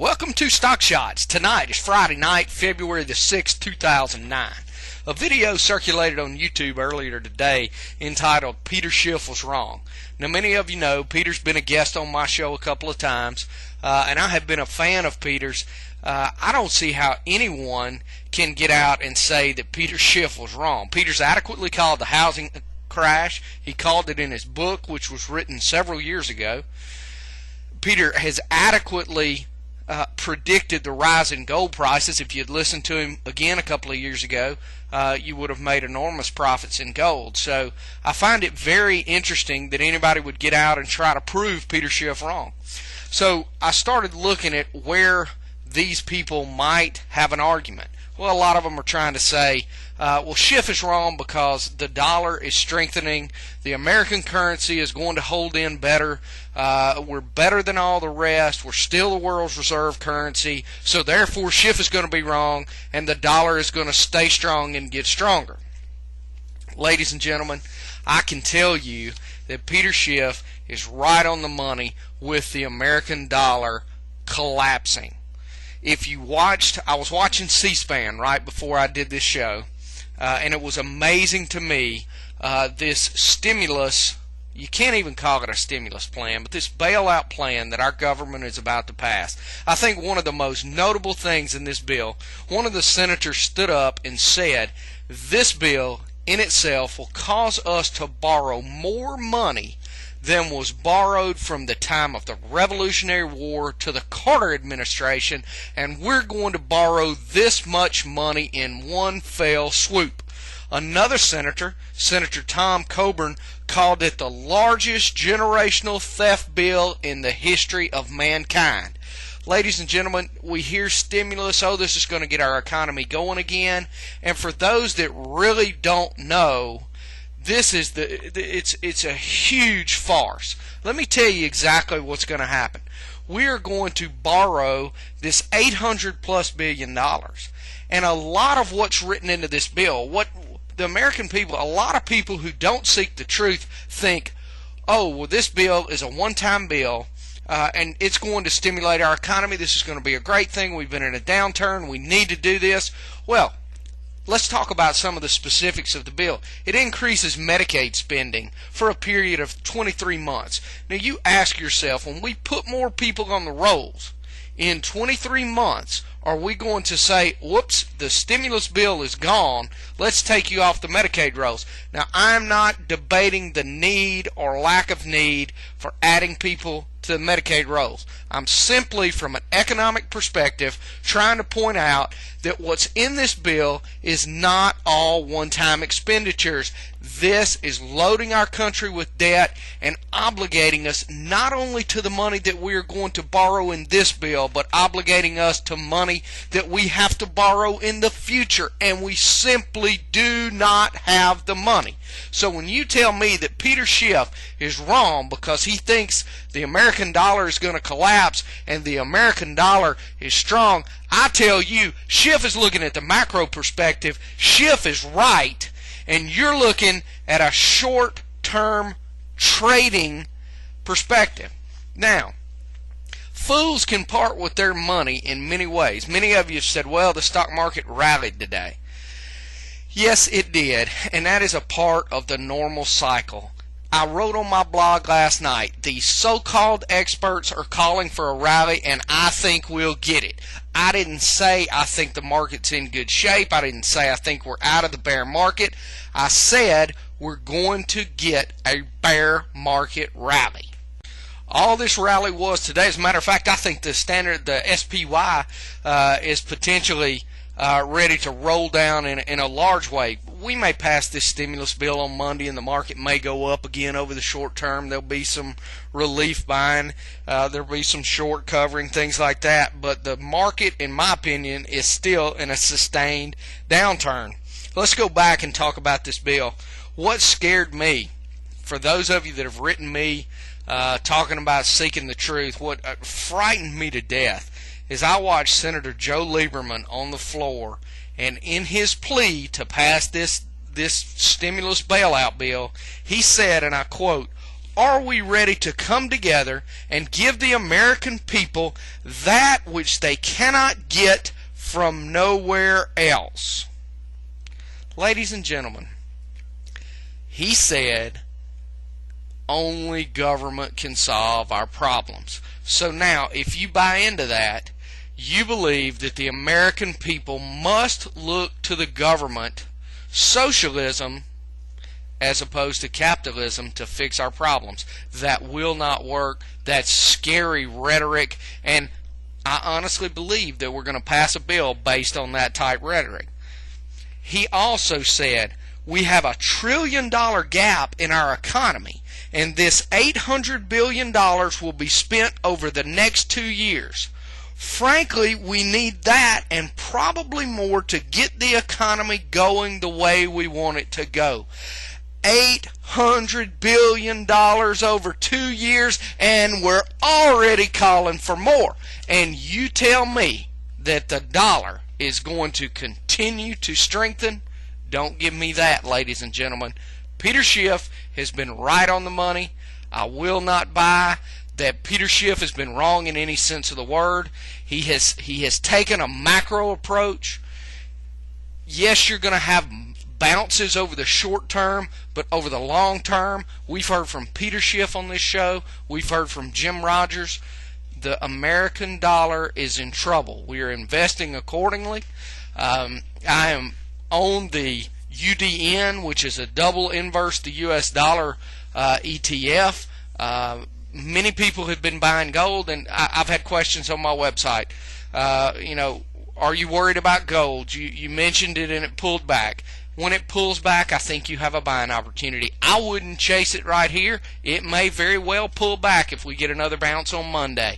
Welcome to Stock Shots. Tonight is Friday night, February the 6th, 2009. A video circulated on YouTube earlier today entitled Peter Schiff Was Wrong. Now, many of you know Peter's been a guest on my show a couple of times, and I have been a fan of Peter's. I don't see how anyone can get out and say that Peter Schiff was wrong. Peter's adequately called the housing crash. He called it in his book, which was written several years ago. Peter has adequately predicted the rise in gold prices. If you'd listened to him again a couple of years ago, you would have made enormous profits in gold. So I find it very interesting that anybody would get out and try to prove Peter Schiff wrong. So I started looking at where these people might have an argument. Well, a lot of them are trying to say, well, Schiff is wrong because the dollar is strengthening, the American currency is going to hold in better, we're better than all the rest, we're still the world's reserve currency, so therefore Schiff is going to be wrong and the dollar is going to stay strong and get stronger. Ladies and gentlemen, I can tell you that Peter Schiff is right on the money with the American dollar collapsing. If you watched, I was watching C-SPAN right before I did this show, and it was amazing to me, this stimulus, you can't even call it a stimulus plan, but this bailout plan that our government is about to pass. I think one of the most notable things in this bill, one of the senators stood up and said, this bill in itself will cause us to borrow more money than was borrowed from the time of the Revolutionary War to the Carter administration, and we're going to borrow this much money in one fell swoop. Another senator, Senator Tom Coburn, called it the largest generational theft bill in the history of mankind. Ladies and gentlemen, we hear stimulus, oh, this is going to get our economy going again, and for those that really don't know, this is it's a huge farce. Let me tell you exactly what's going to happen. We are going to borrow this $800+ billion, and a lot of what's written into this bill, what the American people, a lot of people who don't seek the truth think, oh, well, this bill is a one-time bill, and it's going to stimulate our economy. This is going to be a great thing. We've been in a downturn. We need to do this. Well, let's talk about some of the specifics of the bill. It increases Medicaid spending for a period of 23 months. Now you ask yourself, when we put more people on the rolls in 23 months, are we going to say, whoops, the stimulus bill is gone, let's take you off the Medicaid rolls? Now, I'm not debating the need or lack of need for adding people to the Medicaid rolls. I'm simply, from an economic perspective, trying to point out that what's in this bill is not all one-time expenditures. This is loading our country with debt and obligating us not only to the money that we are going to borrow in this bill, but obligating us to money that we have to borrow in the future, and we simply do not have the money. So when you tell me that Peter Schiff is wrong because he thinks the American dollar is going to collapse and the American dollar is strong, I tell you, Schiff is looking at the macro perspective. Schiff is right, and you're looking at a short-term trading perspective. Now, fools can part with their money in many ways. Many of you have said, well, the stock market rallied today. Yes, it did, and that is a part of the normal cycle. I wrote on my blog last night, the so-called experts are calling for a rally, and I think we'll get it. I didn't say I think the market's in good shape. I didn't say I think we're out of the bear market. I said we're going to get a bear market rally. All this rally was today, as a matter of fact, I think the SPY is potentially ready to roll down in a large way. We may pass this stimulus bill on Monday and the market may go up again over the short term. There'll be some relief buying. There'll be some short covering, things like that. But the market, in my opinion, is still in a sustained downturn. Let's go back and talk about this bill. What scared me, for those of you that have written me talking about seeking the truth, what frightened me to death is I watched Senator Joe Lieberman on the floor, and in his plea to pass this stimulus bailout bill, he said, and I quote, are we ready to come together and give the American people that which they cannot get from nowhere else? Ladies and gentlemen, he said only government can solve our problems. So now, if you buy into that, you believe that the American people must look to the government, socialism, as opposed to capitalism, to fix our problems. That will not work. That's scary rhetoric, and I honestly believe that we're going to pass a bill based on that type rhetoric. He also said we have $1 trillion gap in our economy, and this $800 billion will be spent over the next 2 years. Frankly, we need that and probably more to get the economy going the way we want it to go. $800 billion over 2 years, and we're already calling for more. And you tell me that the dollar is going to continue to strengthen? Don't give me that, ladies and gentlemen. Peter Schiff has been right on the money. I will not buy that Peter Schiff has been wrong in any sense of the word. He has taken a macro approach. Yes, you're going to have bounces over the short term, but over the long term, we've heard from Peter Schiff on this show. We've heard from Jim Rogers. The American dollar is in trouble. We are investing accordingly. I am on the UDN, which is a double inverse the U.S. dollar ETF. Many people have been buying gold, and I've had questions on my website. Are you worried about gold? You mentioned it and it pulled back. When it pulls back, I think you have a buying opportunity. I wouldn't chase it right here. It may very well pull back if we get another bounce on Monday.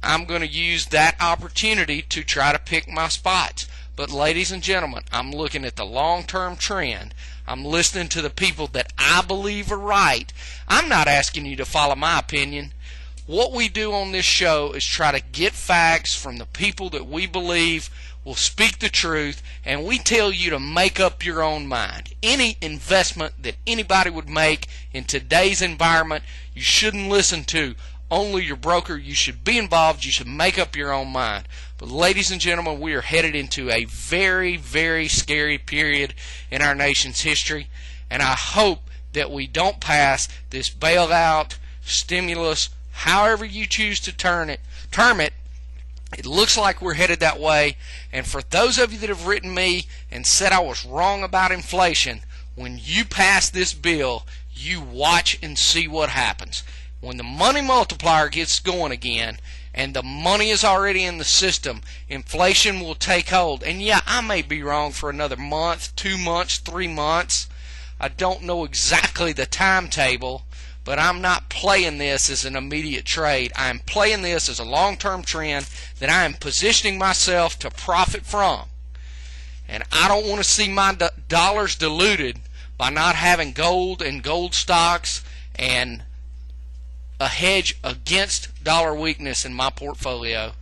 I'm going to use that opportunity to try to pick my spots. But ladies and gentlemen, I'm looking at the long-term trend. I'm listening to the people that I believe are right. I'm not asking you to follow my opinion. What we do on this show is try to get facts from the people that we believe will speak the truth, and we tell you to make up your own mind. Any investment that anybody would make in today's environment, you shouldn't listen to only your broker. You should be involved. You should make up your own mind. But ladies and gentlemen, we are headed into a very, very scary period in our nation's history, and I hope that we don't pass this bailout, stimulus, however you choose to term it. It looks like we're headed that way, and for those of you that have written me and said I was wrong about inflation, when you pass this bill, you watch and see what happens. When the money multiplier gets going again, and the money is already in the system, inflation will take hold. And yeah, I may be wrong for another month, 2 months, 3 months. I don't know exactly the timetable, but I'm not playing this as an immediate trade. I'm playing this as a long-term trend that I am positioning myself to profit from. And I don't want to see my dollars diluted by not having gold and gold stocks and a hedge against dollar weakness in my portfolio.